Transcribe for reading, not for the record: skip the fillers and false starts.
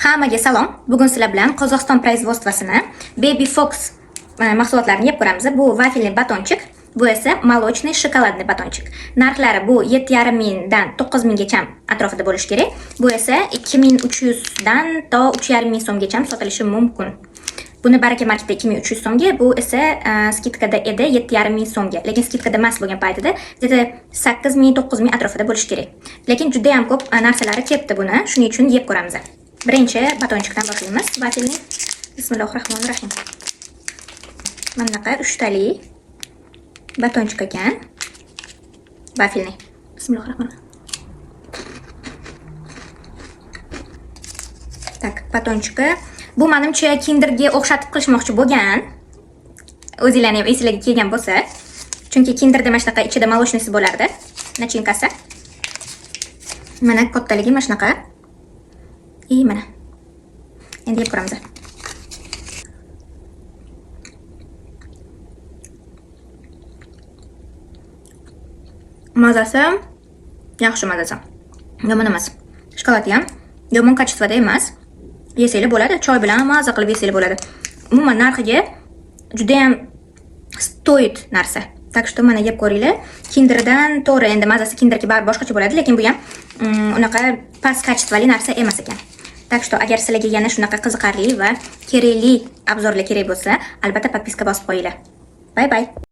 Hammaga salom. Bugun sizlar bilan Qozog'iston производствосini Baby Fox mahsulotlarini yeb ko'ramiz. Bu vafelli batonchik, bu esa молочный shokoladli batonchik. Narxlari bu 7,5 mingdan 9 minggacha atrofida bo'lishi kerak. Bu esa 2300 dan to 3,5 ming so'mgacha sotilishi mumkin. Buni Baraka marketda 2300 so'mga, bu esa skidkada edi 7,5 ming so'mga. Lekin skidkada emas bo'lgan paytida 8 ming 9 ming atrofida bo'lishi kerak. Lekin juda ham ko'p narsalari ketdi buni, shuning uchun yeb ko'ramiz. Birinchi batonchikdan boshlaymiz. Vafelli. Bismillahirrohmanirrohim. Mana bunaqa 3 tali batonchik ekan. Vafelli. Bismillahirrohmanirrohim. Tak, batonchiki. Bu menimcha Kinderga o'xshatib qilishmoqchi bo'lgan. O'zingizlarning ham esingizga kelgan bo'lsa, chunki Kinderda mana shunaqa ichida молочныйsi bo'lardi, nachinkasi. Mana kattaligi mana shunaqa. Mana. Endi yeb ko'ramiz. Mazasi yaxshi mazasi. Yomon emas. Shokoladi ham yomon kачествоda emas. Yesanglar bo'ladi, choy bilan maza qilib yesanglar bo'ladi. Umuman narxiga juda ham stoyt narsa. Так что mana yeb ko'ringlar. Kinderdan to'g'ri, endi mazasi Kinderga baribir boshqacha bo'ladi, lekin bu ham unaqa past kачествоli narsa emas ekan. Так что agar sizlarga yana shunaqa qiziqarli va kerakli obzorlar kerak bo'lsa, albatta podpiska bosib qo'yinglar. Bye bye.